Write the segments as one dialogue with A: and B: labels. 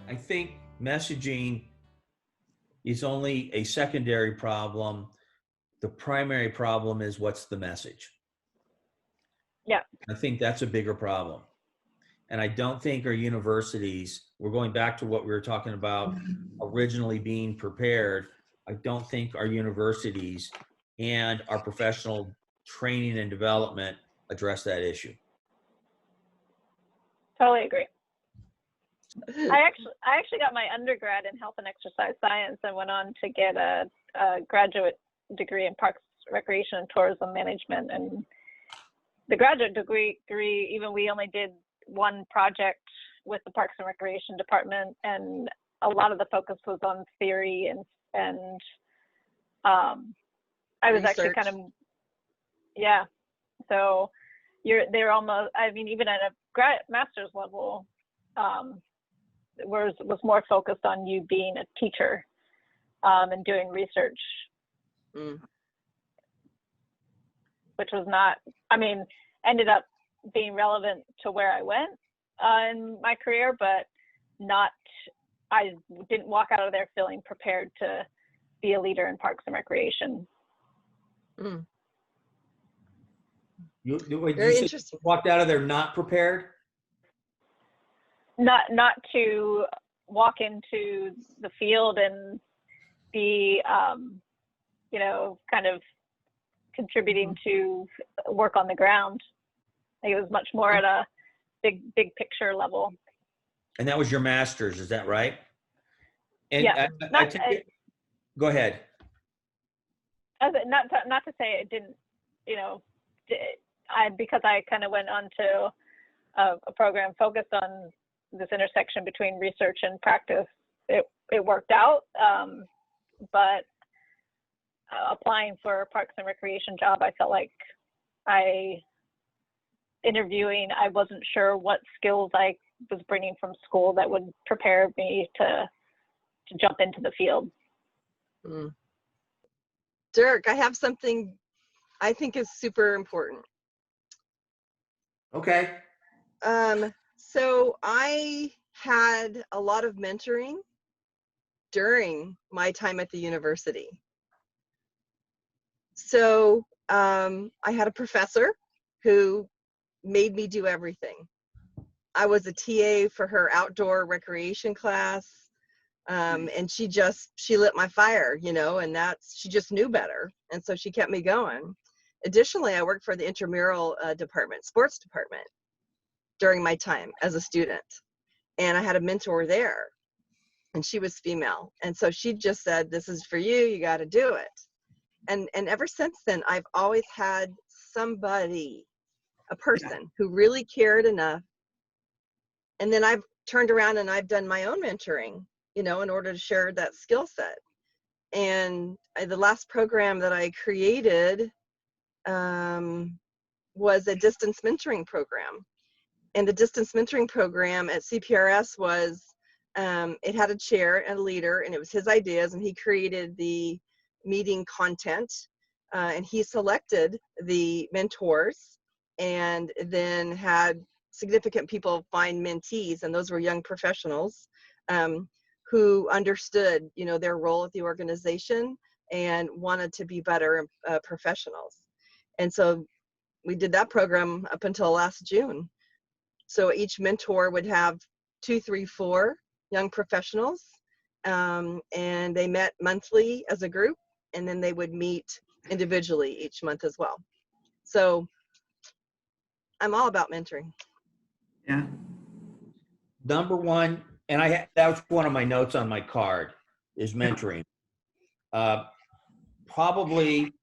A: I think messaging is only a secondary problem. The primary problem is what's the message.
B: Yeah.
A: I think that's a bigger problem. And I don't think our universities, we're going back to what we were talking about originally being prepared. I don't think our universities and our professional training and development address that issue.
B: Totally agree. I actually got my undergrad in health and exercise science and went on to get a graduate degree in parks, recreation, and tourism management. And the graduate degree, even we only did one project with the Parks and Recreation Department, and a lot of the focus was on theory and I was actually kind of, yeah. So they're almost, I mean, even at a master's level, was more focused on you being a teacher and doing research, which was not, I mean, ended up being relevant to where I went in my career, but not, I didn't walk out of there feeling prepared to be a leader in parks and recreation.
A: Very interesting. Walked out of there not prepared?
B: Not to walk into the field and be, you know, kind of contributing to work on the ground. I think it was much more at a big picture level.
A: And that was your master's, is that right? And
B: yeah.
A: Go ahead.
B: Not to say it didn't, you know, because I kind of went on to a program focused on this intersection between research and practice. It worked out, but applying for a parks and recreation job, I felt like interviewing, I wasn't sure what skills I was bringing from school that would prepare me to jump into the field.
C: Dirk, I have something I think is super important.
A: Okay.
C: So I had a lot of mentoring during my time at the university. So I had a professor who made me do everything. I was a TA for her outdoor recreation class. And she lit my fire, you know, and she just knew better. And so she kept me going. Additionally, I worked for the intramural department, sports department, during my time as a student. And I had a mentor there, and she was female. And so she just said, this is for you, you got to do it. And ever since then, I've always had somebody, a person who really cared enough. And then I've turned around and I've done my own mentoring, you know, in order to share that skill set. And the last program that I created was a distance mentoring program. And the distance mentoring program at CPRS was, it had a chair and a leader, and it was his ideas, and he created the meeting content, and he selected the mentors, and then had significant people find mentees, and those were young professionals who understood, you know, their role at the organization and wanted to be better professionals. And so we did that program up until last June. So each mentor would have 2, 3, 4 young professionals, and they met monthly as a group, and then they would meet individually each month as well. So I'm all about mentoring.
D: Yeah.
A: Number one, and that was one of my notes on my card, is mentoring. Probably,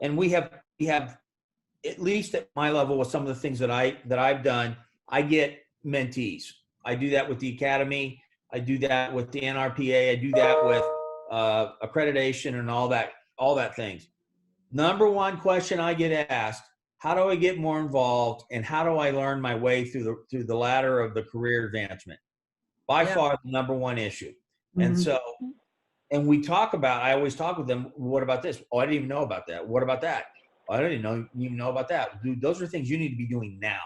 A: and we have at least at my level with some of the things that I've done, I get mentees. I do that with the academy. I do that with the NRPA. I do that with accreditation and all that things. Number one question I get asked: how do I get more involved, and how do I learn my way through the ladder of the career advancement? By far the number one issue. And so, and I always talk with them. What about this? Oh, I didn't even know about that. What about that? Oh, I didn't even know about that. Dude, those are things you need to be doing now.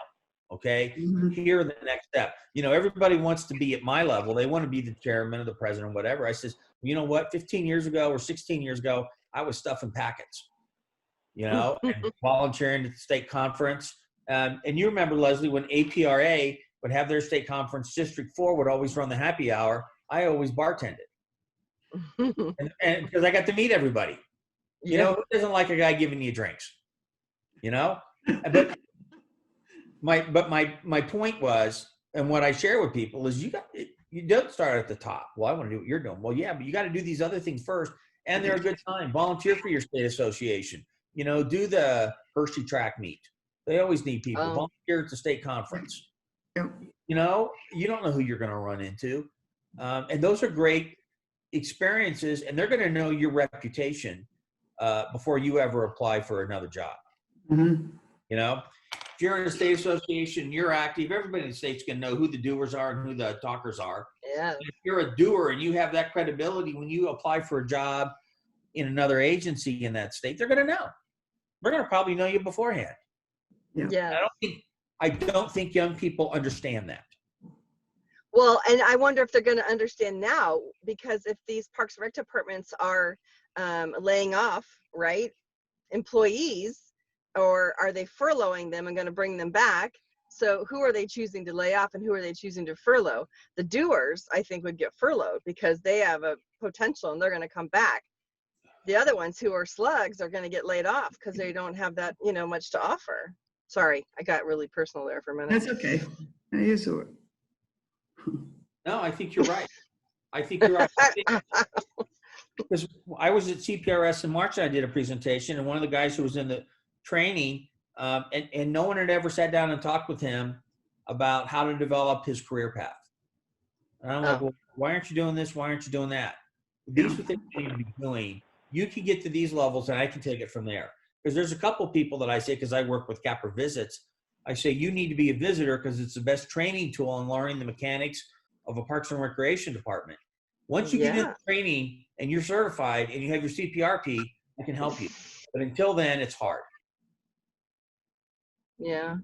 A: Okay.
D: Mhm.
A: Here are the next step. You know, everybody wants to be at my level. They want to be the chairman or the president or whatever. I says, you know what, 15 years ago or 16 years ago, I was stuffing packets, you know, and volunteering at the state conference. And you remember, Leslie, when APRA would have their state conference, District 4 would always run the happy hour. I always bartended. And because I got to meet everybody. You
C: Yeah.
A: know, who doesn't like a guy giving you drinks? You know? But my point was, and what I share with people is you don't start at the top. Well, I want to do what you're doing. Well, yeah, but you got to do these other things first. And they're a good time. Volunteer for your state association. You know, do the Hershey track meet. They always need people.
C: Oh.
A: Volunteer at the state conference.
D: Yeah.
A: You know, you don't know who you're going to run into. And those are great experiences, and they're going to know your reputation before you ever apply for another job.
D: Mhm.
A: You know, if you're in a state association, you're active, everybody in the state's going to know who the doers are and who the talkers are.
C: Yeah.
A: And if you're a doer and you have that credibility, when you apply for a job in another agency in that state, they're going to know. They're going to probably know you beforehand.
C: Yeah.
A: I don't think young people understand that.
C: Well, and I wonder if they're going to understand now, because if these Parks and Rec departments are laying off, right, employees, or are they furloughing them and going to bring them back? So who are they choosing to lay off and who are they choosing to furlough? The doers, I think, would get furloughed because they have a potential and they're going to come back. The other ones who are slugs are going to get laid off because they don't have that, you know, much to offer. Sorry, I got really personal there for a minute.
D: That's okay. I used to it.
A: No, I think you're right. I think you're right. Because I was at CPRS in March and I did a presentation, and one of the guys who was in the training, and no one had ever sat down and talked with him about how to develop his career path. And I'm like, well, why aren't you doing this? Why aren't you doing that? These are things you need to be doing. You can get to these levels and I can take it from there. Because there's a couple people that I say, because I work with Capper Visits, I say you need to be a visitor because it's the best training tool on learning the mechanics of a Parks and Recreation department. Once you get into training and you're certified and you have your CPRP, I can help you. But until then, it's hard.
C: Yeah.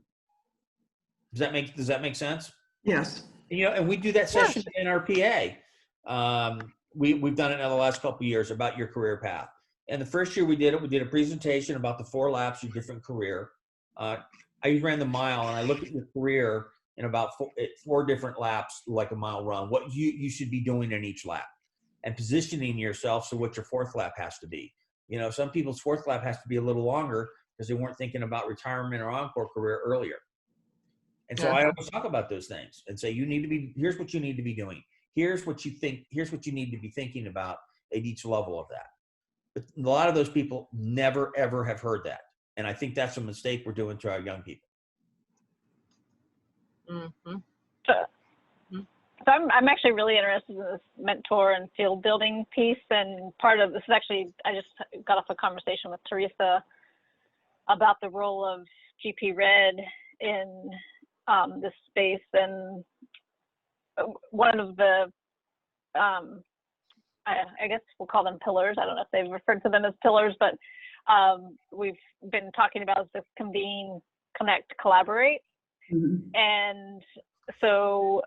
A: Does that make sense?
D: Yes.
A: You know, and we do that session in our PA. We've done it now the last couple of years about your career path. And the first year we did a presentation about the 4 laps of different career. I ran the mile and I looked at your career in about 4 different laps, like a mile run, what you should be doing in each lap and positioning yourself. So what your 4th lap has to be. You know, some people's 4th lap has to be a little longer because they weren't thinking about retirement or encore career earlier. And so I always talk about those things and say, here's what you need to be doing. Here's what you need to be thinking about at each level of that. But a lot of those people never, ever have heard that. And I think that's a mistake we're doing to our young people.
C: Mm-hmm.
B: So I'm actually really interested in this mentor and field building piece. And part of this is actually, I just got off a conversation with Teresa about the role of GP Red in this space. And one of the, I guess we'll call them pillars. I don't know if they've referred to them as pillars, but we've been talking about this convene, connect, collaborate.
D: Mhm.
B: And so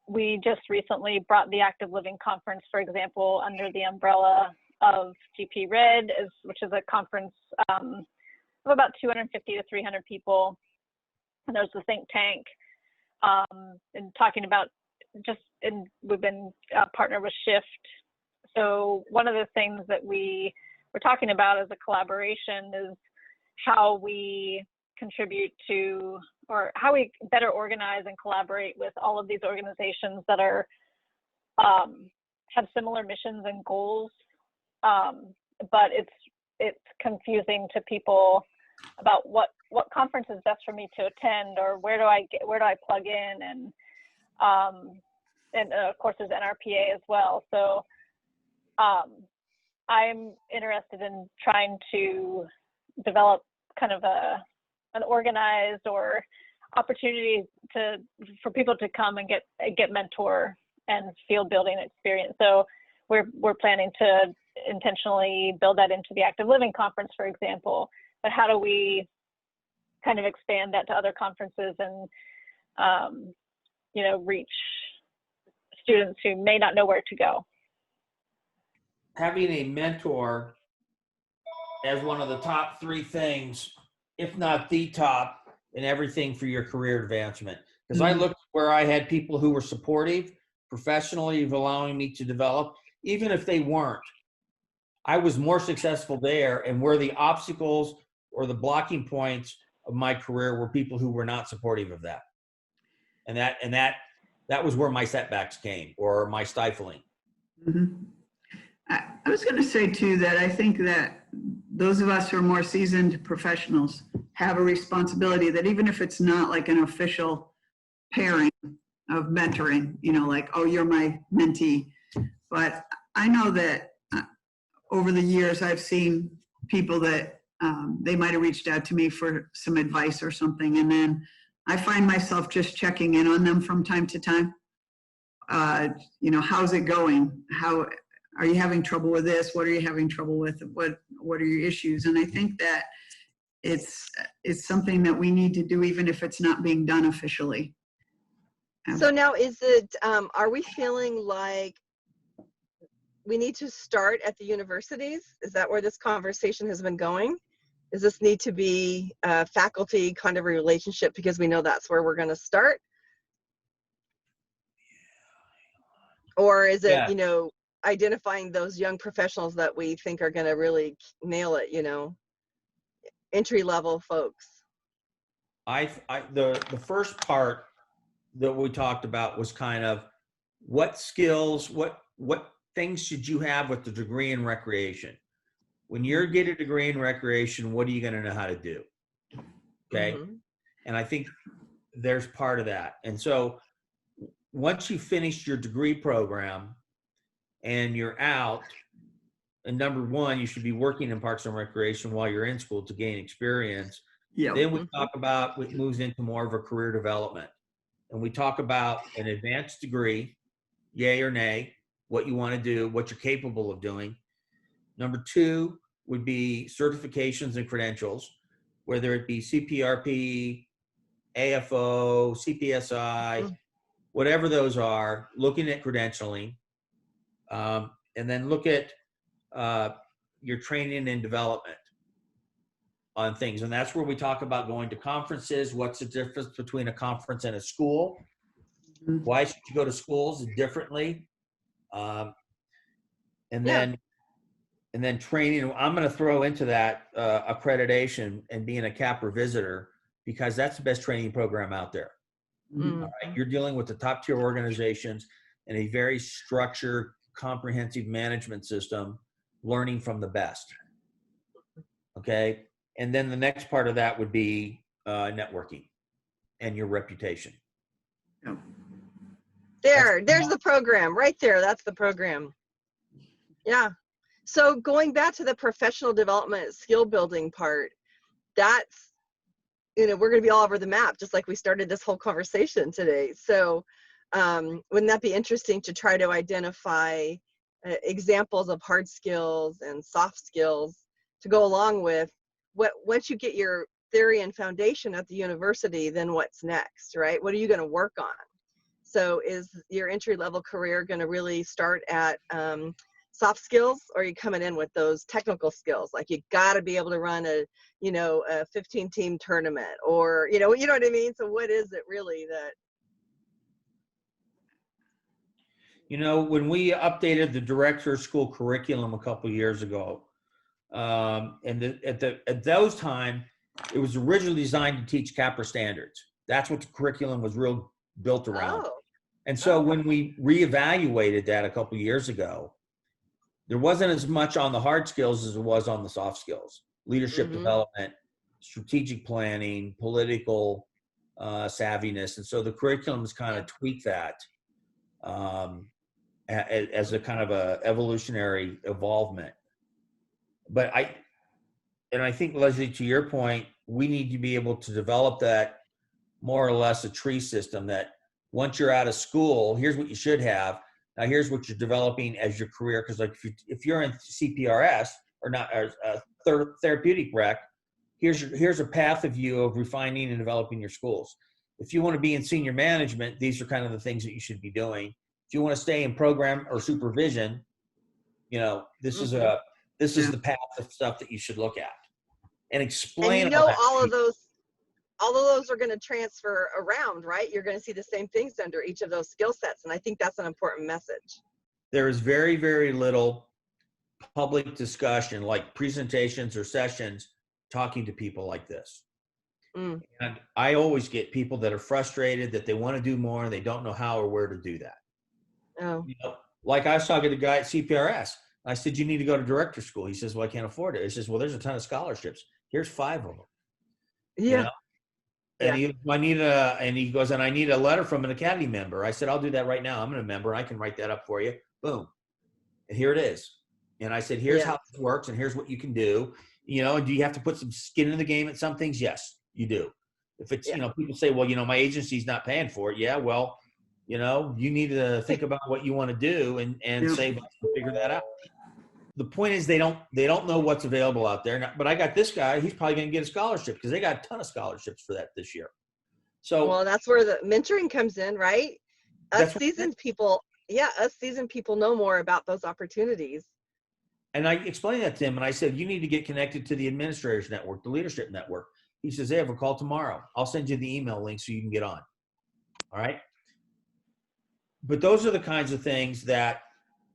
B: we just recently brought the Active Living Conference, for example, under the umbrella of GP Red, which is a conference of about 250 to 300 people. And there's the think tank, and talking about we've been partnered with Shift. So one of the things that we were talking about as a collaboration is how we contribute to, or how we better organize and collaborate with all of these organizations that are have similar missions and goals, but it's confusing to people about what conference is best for me to attend, or where do I plug in, and of course there's NRPA as well. So I'm interested in trying to develop kind of an organized or opportunity for people to come and get mentor and field building experience. So we're planning to intentionally build that into the Active Living Conference, for example. But how do we kind of expand that to other conferences? And reach students who may not know where to go?
A: Having a mentor as one of the top three things, if not the top, in everything for your career advancement. Because I looked where I had people who were supportive, professionally of allowing me to develop, even if they weren't. I was more successful there, and where the obstacles or the blocking points of my career were people who were not supportive of that. And that was where my setbacks came, or my stifling.
D: Mhm. I was going to say too that I think that those of us who are more seasoned professionals have a responsibility that even if it's not like an official pairing of mentoring, like, oh, you're my mentee. But I know that over the years, I've seen people that they might have reached out to me for some advice or something. And then I find myself just checking in on them from time to time. How's it going? How are you having trouble with this? What are you having trouble with? What are your issues? And I think that it's something that we need to do, even if it's not being done officially.
C: So now are we feeling like we need to start at the universities? Is that where this conversation has been going? Does this need to be a faculty kind of a relationship because we know that's where we're going to start? Or is it, identifying those young professionals that we think are going to really nail it, entry level folks?
A: The first part that we talked about was kind of what skills, what things should you have with the degree in recreation? When you get a degree in recreation, what are you going to know how to do? Okay. Mm-hmm. And I think there's part of that. And so once you finish your degree program and you're out, and number one, you should be working in Parks and Recreation while you're in school to gain experience. Yep. Then we talk about, it moves into more of a career development. And we talk about an advanced degree, yay or nay, what you want to do, what you're capable of doing. Number two would be certifications and credentials, whether it be CPRP, AFO, CPSI, whatever those are, looking at credentialing. And then look at your training and development on things. And that's where we talk about going to conferences. What's the difference between a conference and a school? Why should you go to schools differently? And then training. I'm going to throw into that accreditation and being a CAPRA visitor, because that's the best training program out there. Mm-hmm. All right? You're dealing with the top tier organizations and a very structured, comprehensive management system, learning from the best. Okay. And then the next part of that would be networking and your reputation.
C: There's the program right there. That's the program. Yeah. So going back to the professional development, skill building part, that's, we're going to be all over the map, just like we started this whole conversation today. So wouldn't that be interesting to try to identify examples of hard skills and soft skills to go along with once you get your theory and foundation at the university, then what's next, right? What are you going to work on? So is your entry-level career going to really start at soft skills, or are you coming in with those technical skills? Like, you got to be able to run a 15-team tournament, or, you know what I mean? So what is it really that?
A: When we updated the director of school curriculum a couple of years ago, at those time, it was originally designed to teach CAPRA standards. That's what the curriculum was built around. Oh. And so when we reevaluated that a couple of years ago, there wasn't as much on the hard skills as it was on the soft skills: leadership development, strategic planning, political savviness. And so the curriculum has kind of tweaked that as a kind of a evolutionary evolvement. But I think, Leslie, to your point, we need to be able to develop that more or less a tree system, that once you're out of school, here's what you should have. Now here's what you're developing as your career. Because like if you're in CPRS or not, or therapeutic rec, here's a path of you of refining and developing your skills. If you want to be in senior management, these are kind of the things that you should be doing. If you want to stay in program or supervision, this is the path of stuff that you should look at and explain.
C: And all of those are going to transfer around, right? You're going to see the same things under each of those skill sets. And I think that's an important message.
A: There is very, very little public discussion, like presentations or sessions, talking to people like this. And I always get people that are frustrated that they want to do more and they don't know how or where to do that.
C: Oh.
A: Like I was talking to a guy at CPRS. I said, you need to go to director school. He says, well, I can't afford it. He says, well, there's a ton of scholarships. Here's 5 of them.
C: Yeah.
A: And he goes, and I need a letter from an Academy member. I said, I'll do that right now. I'm a member. I can write that up for you. Boom. And here it is. And I said, here's how this works and here's what you can do. And do you have to put some skin in the game at some things? Yes, you do. If it's, people say, well, my agency's not paying for it. Yeah, well, you need to think about what you want to do and save up and figure that out. The point is they don't know what's available out there. Now, but I got this guy, he's probably going to get a scholarship because they got a ton of scholarships for that this year. So,
C: well, that's where the mentoring comes in, right? Us seasoned people know more about those opportunities.
A: And I explained that to him and I said, you need to get connected to the administrators network, the leadership network. He says, they have a call tomorrow. I'll send you the email link so you can get on. All right. But those are the kinds of things that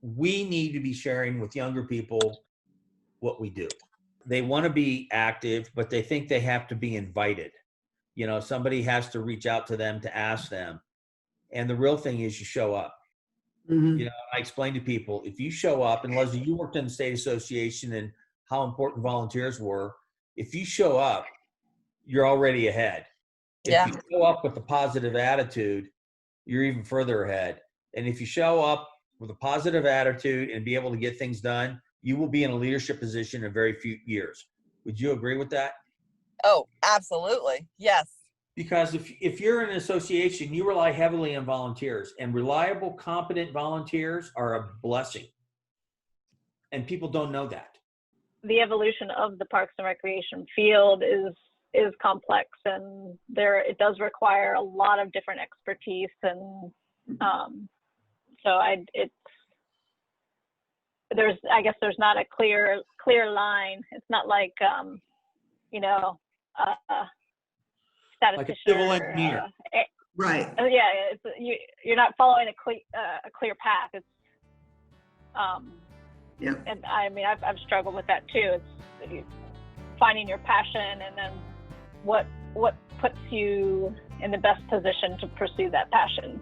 A: we need to be sharing with younger people what we do. They want to be active, but they think they have to be invited. Somebody has to reach out to them to ask them. And the real thing is you show up.
D: Mm-hmm.
A: I explain to people, if you show up, and Leslie, you worked in the state association and how important volunteers were. If you show up, you're already ahead. If you show up with a positive attitude, you're even further ahead. And if you show up with a positive attitude and be able to get things done, you will be in a leadership position in very few years. Would you agree with that?
E: Oh, absolutely. Yes.
A: Because if you're in an association, you rely heavily on volunteers, and reliable, competent volunteers are a blessing. And people don't know that.
B: The evolution of the Parks and Recreation field is complex, and it does require a lot of different expertise, and there's not a clear line. It's not like statistician,
A: like a civil engineer,
D: right?
B: You're not following a clear path. It's and I mean I've struggled with that too. It's finding your passion, and then what puts you in the best position to pursue that passion.